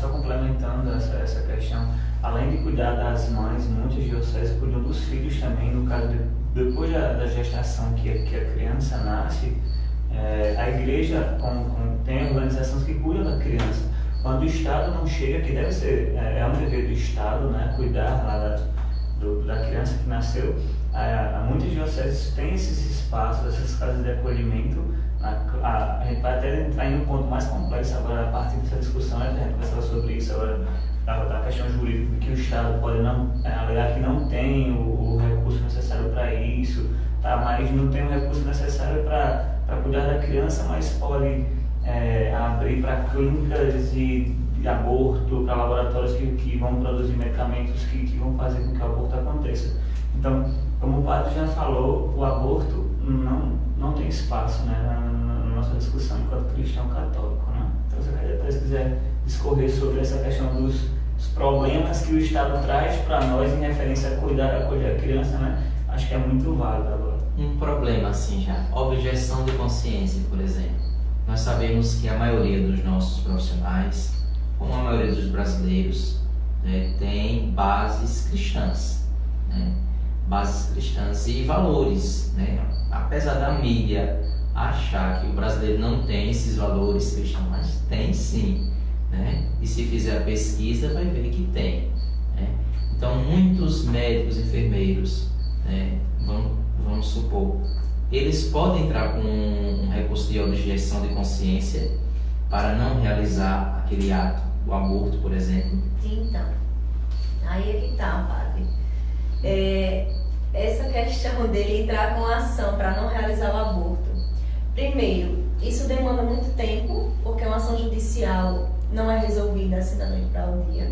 Só complementando essa questão, além de cuidar das mães, muitas dioceses cuidam dos filhos também. No caso, depois da gestação que a criança nasce, a igreja tem organizações que cuidam da criança. Quando o Estado não chega, que deve ser, um dever do Estado, né, cuidar lá da criança que nasceu, muitas dioceses têm esses espaços, essas casas de acolhimento. A gente vai até entrar em um ponto mais complexo agora, a partir dessa discussão, a gente conversava sobre isso agora, da questão jurídica, que o Estado pode alegar que não tem o recurso necessário para isso, tá? Mas não tem o recurso necessário para cuidar da criança, mas pode abrir para clínicas de aborto, para laboratórios que vão produzir medicamentos que vão fazer com que o aborto aconteça. Então, como o padre já falou, o aborto não tem espaço, né, na nossa discussão enquanto cristão católico, né? Então, se depois quiser discorrer sobre essa questão dos problemas que o Estado traz para nós em referência a acolher a criança, né? Acho que é muito válido agora. Um problema assim já, objeção de consciência, por exemplo. Nós sabemos que a maioria dos nossos profissionais, como a maioria dos brasileiros, né, tem bases cristãs, né? Bases cristãs e valores, né? Apesar da mídia achar que o brasileiro não tem esses valores cristãos, mas tem sim, né? E se fizer a pesquisa vai ver que tem, né? Então muitos médicos, enfermeiros, né, vamos supor, eles podem entrar com um recurso de objeção de consciência para não realizar aquele ato, o aborto, por exemplo. Então, aí é que tá, padre. Essa questão dele entrar com ação para não realizar o aborto. Primeiro, isso demanda muito tempo, porque uma ação judicial não é resolvida assim da noite para o dia.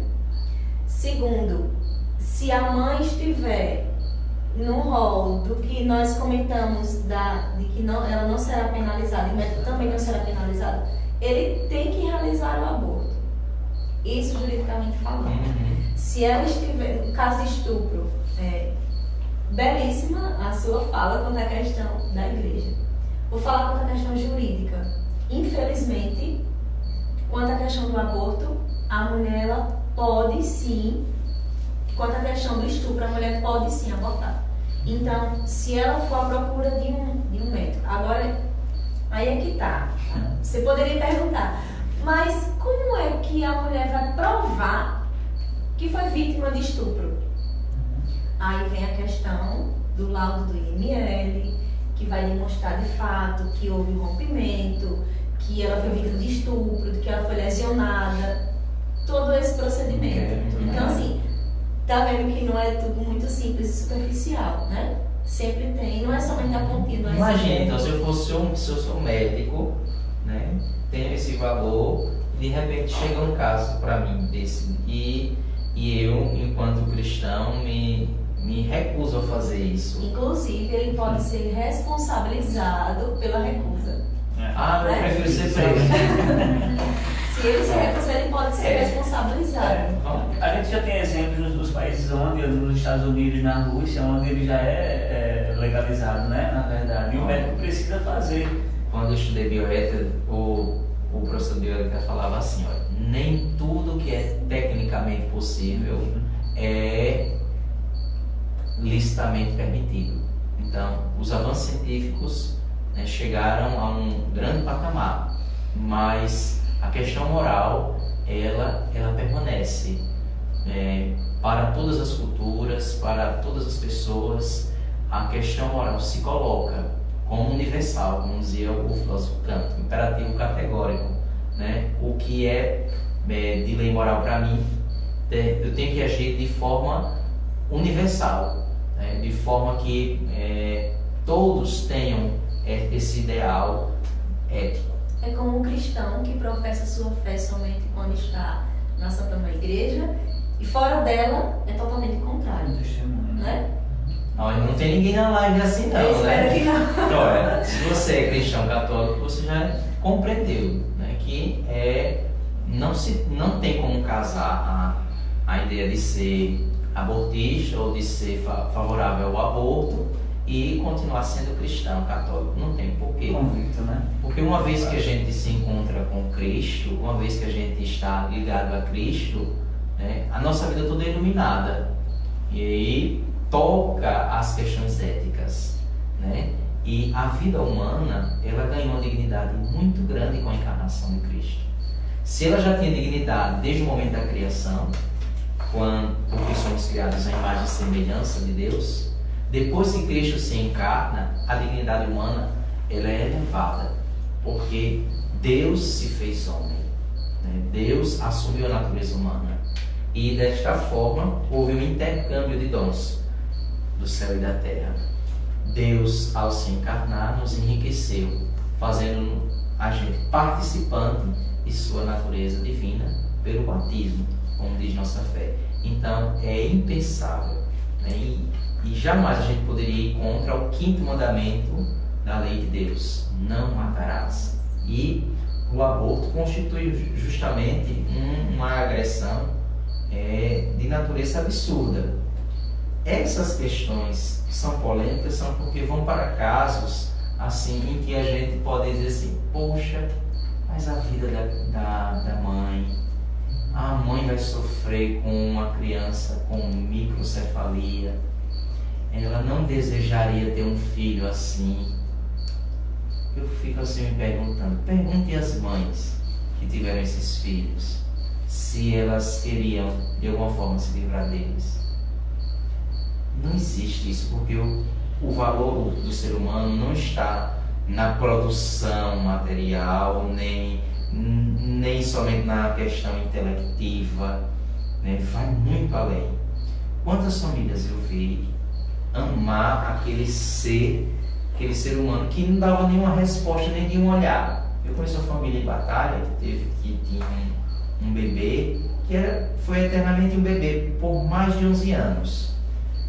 Segundo, se a mãe estiver no rol do que nós comentamos de que ela não será penalizada e o médico também não será penalizado, ele tem que realizar o aborto. Isso juridicamente falando. Se ela estiver, no caso de estupro, belíssima a sua fala quanto à questão da igreja. Vou falar quanto à questão jurídica. Infelizmente, quanto à questão do aborto, a mulher ela pode sim, quanto à questão do estupro, a mulher pode sim abortar. Então, se ela for à procura de um médico, agora, aí é que tá. Você poderia perguntar, mas como é que a mulher vai provar que foi vítima de estupro? Aí vem a questão do laudo do IML, que vai demonstrar de fato que houve um rompimento, que ela foi vítima de estupro, que ela foi lesionada, todo esse procedimento. Então, assim, tá vendo que não é tudo muito simples e superficial, né? Sempre tem, não é somente a pontinha do iceberg. Imagina, então, se eu sou médico, né, tenho esse valor, de repente chega um caso para mim desse, e eu, enquanto cristão, me recuso a fazer isso. Inclusive, ele pode ser responsabilizado pela recusa. Eu né? prefiro ser preso. Se ele se recusar, ele pode ser responsabilizado. A gente já tem exemplos dos países onde, nos Estados Unidos e na Rússia, onde ele já é legalizado, né? Na verdade. E o médico precisa fazer. Quando eu estudei bioética, o professor de bioética falava assim, olha, nem tudo que é tecnicamente possível é licitamente permitido. Então, os avanços científicos, né, chegaram a um grande patamar, mas a questão moral, ela permanece para todas as culturas, para todas as pessoas. A questão moral se coloca como universal, como dizia o filósofo Kant, imperativo categórico, né? O que é de lei moral para mim, eu tenho que agir de forma universal, né? De forma que todos tenham esse ideal ético. É como um cristão que professa sua fé somente quando está na Santa Mãe Igreja e fora dela é totalmente contrário, né? Não tem ninguém na live assim não, Eu espero que não. Então, se você é cristão católico, você já compreendeu, né, que não tem como casar a ideia de ser abortista ou de ser favorável ao aborto e continuar sendo cristão católico. Não tem porquê. Convicto, né? Porque uma vez que a gente se encontra com Cristo, uma vez que a gente está ligado a Cristo, né, a nossa vida toda é iluminada. E aí toca as questões éticas, né? E a vida humana, ela ganhou uma dignidade muito grande com a encarnação de Cristo. Se ela já tinha dignidade desde o momento da criação, porque somos criados à imagem e semelhança de Deus, depois que Cristo se encarna, a dignidade humana, ela é elevada, porque Deus se fez homem, né? Deus assumiu a natureza humana, e desta forma houve um intercâmbio de dons do céu e da terra. Deus, ao se encarnar, nos enriqueceu, fazendo a gente participante de sua natureza divina pelo batismo, como diz nossa fé. Então é impensável, né? E jamais a gente poderia ir contra o 5º mandamento da lei de Deus: não matarás. E o aborto constitui justamente uma agressão de natureza absurda. Essas questões que são polêmicas são porque vão para casos assim em que a gente pode dizer assim: poxa, mas a vida da mãe, a mãe vai sofrer com uma criança com microcefalia, ela não desejaria ter um filho assim. Eu fico assim me perguntando, pergunte às mães que tiveram esses filhos se elas queriam de alguma forma se livrar deles. Não existe isso, porque o valor do ser humano não está na produção material, nem somente na questão intelectiva, né? Vai muito além. Quantas famílias eu vi amar aquele ser humano que não dava nenhuma resposta, nem de um olhar. Eu conheço uma família em Batalha que tinha um bebê que foi eternamente um bebê por mais de 11 anos.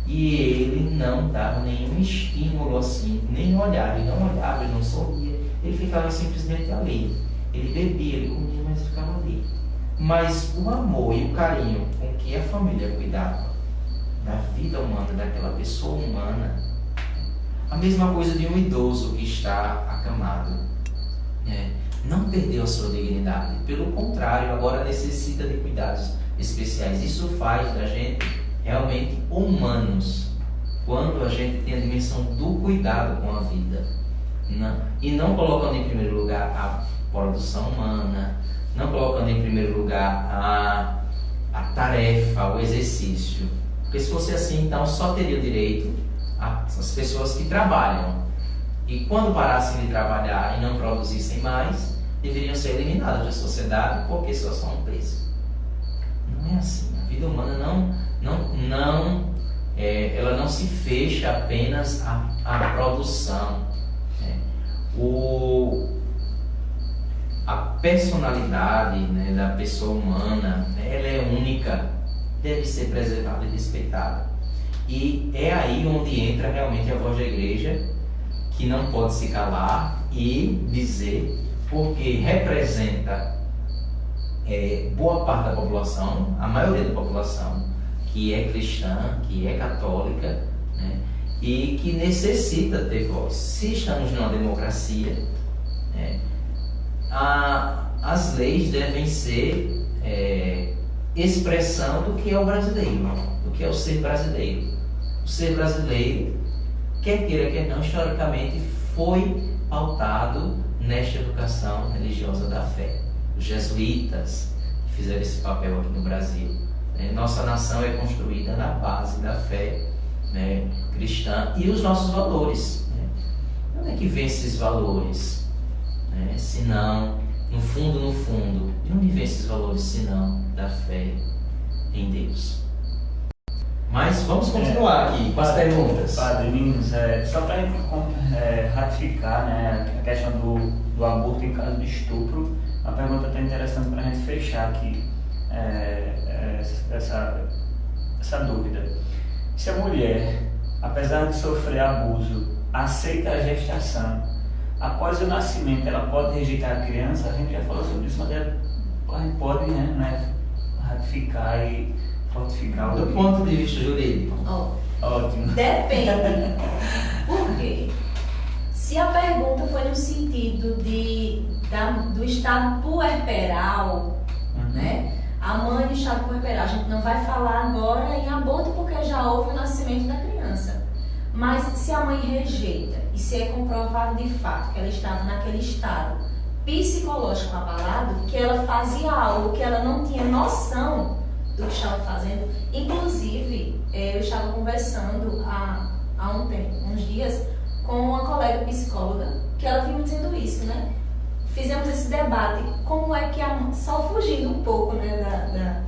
E ele não dava nenhum estímulo assim, nem olhar, ele não olhava, ele não sorria, ele ficava simplesmente ali. Ele bebia, ele comia, mas ficava ali. Mas o amor e o carinho com que a família cuidava da vida humana, daquela pessoa humana, a mesma coisa de um idoso que está acamado, não perdeu a sua dignidade, pelo contrário, agora necessita de cuidados especiais. Isso faz da gente realmente humanos, quando a gente tem a dimensão do cuidado com a vida, e não colocando em primeiro lugar a produção humana, não colocando em primeiro lugar a tarefa, o exercício, porque se fosse assim, então só teria o direito as pessoas que trabalham, e quando parassem de trabalhar e não produzissem mais, deveriam ser eliminadas da sociedade porque só são um peso. Não é assim. A vida humana ela não se fecha apenas à produção, né? A personalidade, né, da pessoa humana, né, ela é única, deve ser preservada e respeitada. E é aí onde entra realmente a voz da igreja, que não pode se calar e dizer, porque representa boa parte da população, a maioria da população, que é cristã, que é católica, né, e que necessita ter voz. Se estamos numa democracia, né, as leis devem ser expressão do que é o brasileiro, do que é o ser brasileiro. O ser brasileiro, quer queira, quer não, historicamente foi pautado nesta educação religiosa da fé. Os jesuítas fizeram esse papel aqui no Brasil. Nossa nação é construída na base da fé, né, cristã, e os nossos valores. Né? Onde é que vem esses valores? Se não, no fundo, de onde vem esses valores, se não da fé em Deus? Mas vamos continuar aqui com as perguntas. Padre, meninos, só para a gente ratificar, né, a questão do aborto em caso de estupro, uma pergunta até interessante para a gente fechar aqui essa dúvida. Se a mulher, apesar de sofrer abuso, aceita a gestação, após o nascimento ela pode rejeitar a criança? A gente já falou sobre isso, mas a gente pode, né, ratificar e fortificar o... Do ponto de vista jurídico. Ótimo. Depende. Por quê? Se a pergunta foi no sentido do estado puerperal, né? A mãe do estado puerperal, a gente não vai falar agora em aborto porque já houve o nascimento da criança. Mas se a mãe rejeita e se é comprovado de fato que ela estava naquele estado psicológico abalado, que ela fazia algo que ela não tinha noção do que estava fazendo. Inclusive, eu estava conversando há uns dias com uma colega psicóloga que ela vinha me dizendo isso, né? Fizemos esse debate, como é que só fugindo um pouco, né,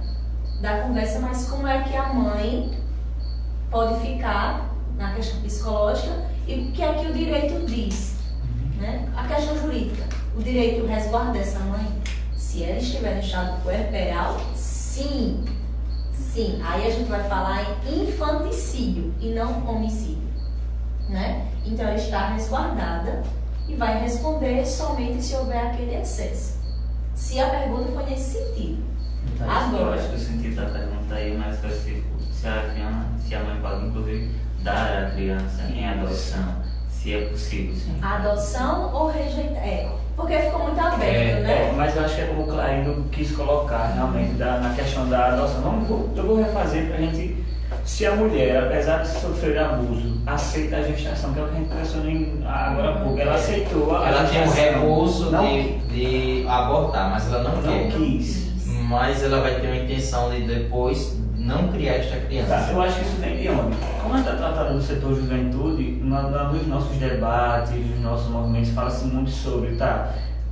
da conversa, mas como é que a mãe pode ficar na questão psicológica e o que é que o direito diz, né? A questão jurídica, o direito resguarda essa mãe, se ela estiver no estado puerperal, sim, aí a gente vai falar em infanticídio e não homicídio, né? Então ela está resguardada e vai responder somente se houver aquele excesso. Se a pergunta foi nesse sentido. Então, eu acho que o sentido da pergunta aí é mais específico. Se a mãe pode, inclusive, dar a criança em adoção, se é possível, sim. Adoção ou rejeitar? Porque ficou muito aberto, né? Mas eu acho que é como o Clarindo quis colocar realmente na questão da adoção. Eu vou refazer para a gente. Se a mulher, apesar de sofrer abuso, aceita a gestação, que é o que a gente mencionou agora há pouco, ela aceitou a ela gestação. tem o recurso de abortar, mas ela não quis. Mas ela vai ter uma intenção de depois não criar esta criança. Tá, eu acho que isso vem de onde? Como a gente está tratando do setor juventude, nos nossos debates, nos nossos movimentos, fala-se muito sobre,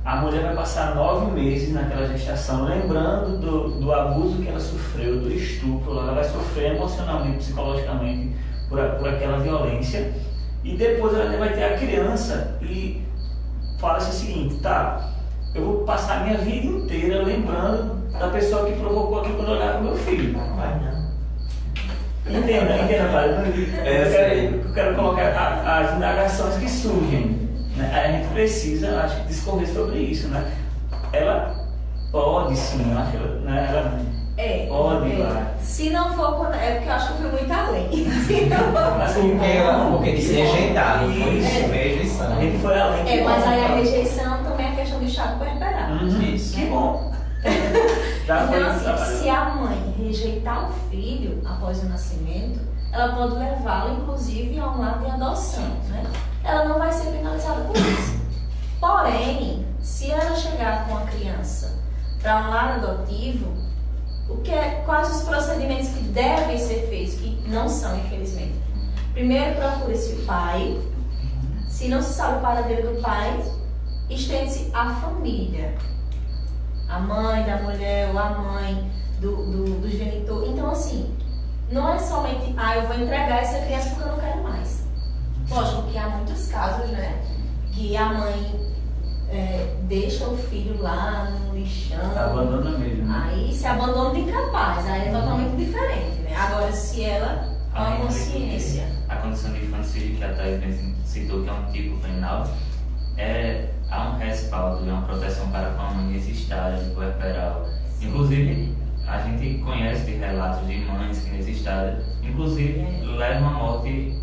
a mulher vai passar 9 meses naquela gestação, lembrando do abuso que ela sofreu, do estupro, ela vai sofrer emocionalmente, psicologicamente por aquela violência, e depois ela vai ter a criança e fala-se o seguinte, eu vou passar a minha vida inteira lembrando da pessoa que provocou aquilo quando eu olhava pro meu filho. Vai não. Entenda, padre? Eu quero colocar as indagações que surgem. Né? A gente precisa, acho que, discorrer sobre isso, né? Ela pode sim, eu acho, né? Ela pode, claro. Se não for, é porque eu acho que eu fui muito além. Se não for, Porque de se rejeitar, não foi isso mesmo. A gente foi além. mas aí a rejeição também é a questão do estado puerperal. Isso. Que bom. Então, assim, se a mãe rejeitar o filho após o nascimento, ela pode levá-lo, inclusive, a um lar de adoção, né? Ela não vai ser penalizada por isso. Porém, se ela chegar com a criança para um lar adotivo, quais os procedimentos que devem ser feitos, que não são, infelizmente? Primeiro, procura-se o pai. Se não se sabe o paradeiro do pai, estende-se a família. A mãe da mulher ou a mãe do genitor. Então, assim, não é somente, eu vou entregar essa criança porque eu não quero mais. Lógico que há muitos casos, né, que a mãe deixa o filho lá no lixão. Abandona mesmo. Né? Aí se abandona de incapaz, aí é totalmente diferente, né? Agora, se ela com a consciência. A condição de infanticídio que a Thais bem citou, que é um tipo penal, há um respaldo e uma proteção para com a mãe nesse estágio puerperal. Inclusive, a gente conhece de relatos de mães que nesse estágio, inclusive, levam à morte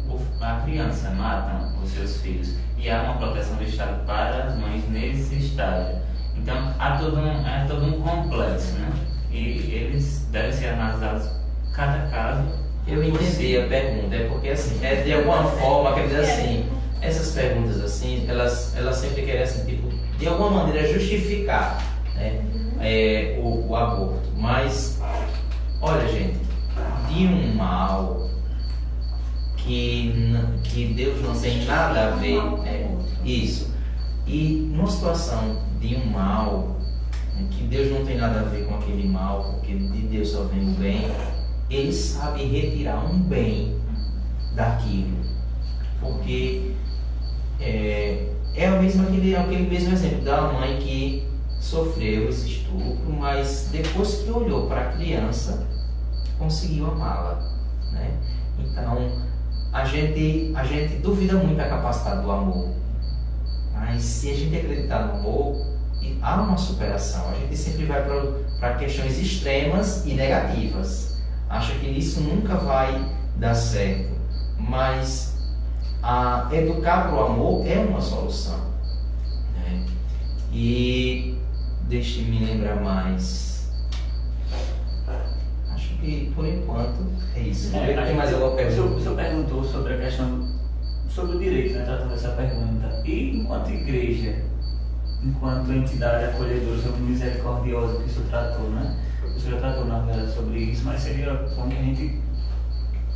a criança, matam os seus filhos. E há uma proteção do Estado para as mães nesse estágio. Então, há todo um complexo, né? E eles devem ser analisados cada caso. Eu entendi a pergunta, porque assim, de alguma forma, quer dizer assim, essas perguntas assim, elas sempre querem assim, tipo, de alguma maneira justificar, né, o aborto. Mas, olha gente, de um mal que Deus não tem nada a ver, isso. E numa situação de um mal, que Deus não tem nada a ver com aquele mal, porque de Deus só vem o bem, Ele sabe retirar um bem daquilo. Porque é aquele mesmo exemplo da mãe que sofreu esse estupro, mas depois que olhou para a criança, conseguiu amá-la, né? Então, a gente duvida muito da capacidade do amor, mas se a gente acreditar no amor, há uma superação. A gente sempre vai para questões extremas e negativas, acha que isso nunca vai dar certo, mas educar para o amor é uma solução, né? E deixe-me lembrar mais. Acho que por enquanto é isso. Tem mais alguma pergunta? O senhor perguntou sobre a questão, sobre o direito, né, tratando essa pergunta. E enquanto igreja, enquanto entidade acolhedora, sobre misericordiosa que o senhor tratou, né? O senhor já tratou, na verdade, sobre isso, mas seria bom que a gente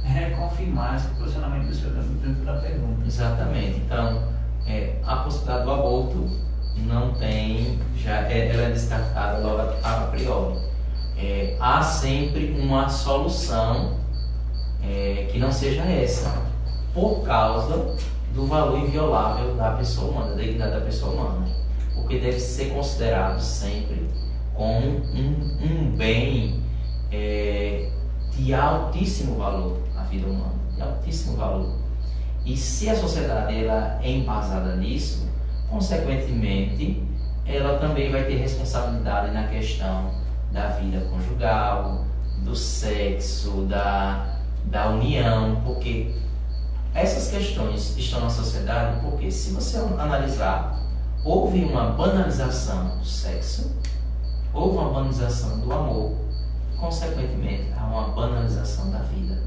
reconfirmar esse posicionamento do senhor dentro da pergunta. Exatamente. Então, a possibilidade do aborto não tem, ela é descartada logo a priori. Há sempre uma solução que não seja essa, por causa do valor inviolável da pessoa humana, da dignidade da pessoa humana, porque deve ser considerado sempre como um bem de altíssimo valor, a vida humana, de altíssimo valor. E se a sociedade ela é embasada nisso, consequentemente, ela também vai ter responsabilidade na questão da vida conjugal, do sexo, da união, porque essas questões estão na sociedade porque, se você analisar, houve uma banalização do sexo, houve uma banalização do amor, consequentemente, há uma banalização da vida.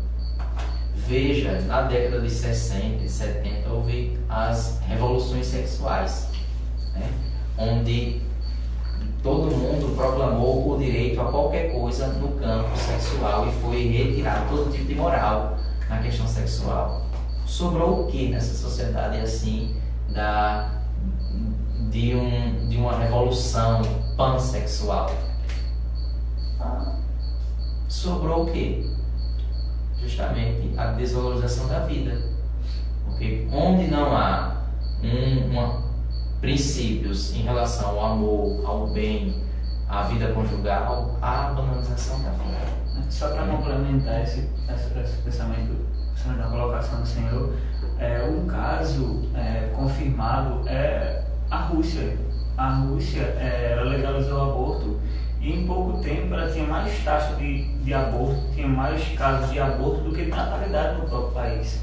Veja, na década de 60 e 70 houve as revoluções sexuais, né? Onde todo mundo proclamou o direito a qualquer coisa no campo sexual e foi retirado todo tipo de moral na questão sexual. Sobrou o que nessa sociedade assim de uma revolução pansexual? Sobrou o que? Justamente a desvalorização da vida. Porque onde não há princípios em relação ao amor, ao bem, à vida conjugal, há a banalização da vida. Só para complementar esse pensamento da colocação do senhor, um caso confirmado é a Rússia. A Rússia ela legalizou o aborto e em pouco tempo ela tinha mais taxa de aborto, tinha mais casos de aborto do que de natalidade no próprio país.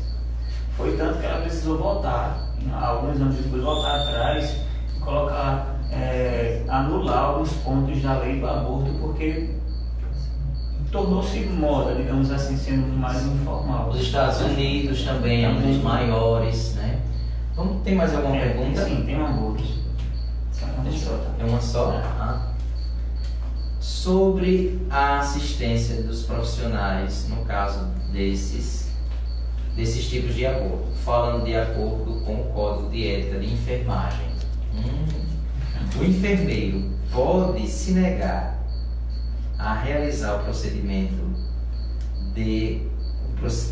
Foi tanto que ela precisou voltar, alguns anos depois, voltar atrás e colocar, anular alguns pontos da lei do aborto, porque tornou-se moda, digamos assim, sendo mais informal. Os Estados Unidos também é um dos maiores, né? Tem mais alguma pergunta? Sim, tem uma outra. É uma só? Sobre a assistência dos profissionais, no caso desses tipos de aborto, falando de acordo com o Código de Ética de Enfermagem. O enfermeiro pode se negar a realizar o procedimento de pros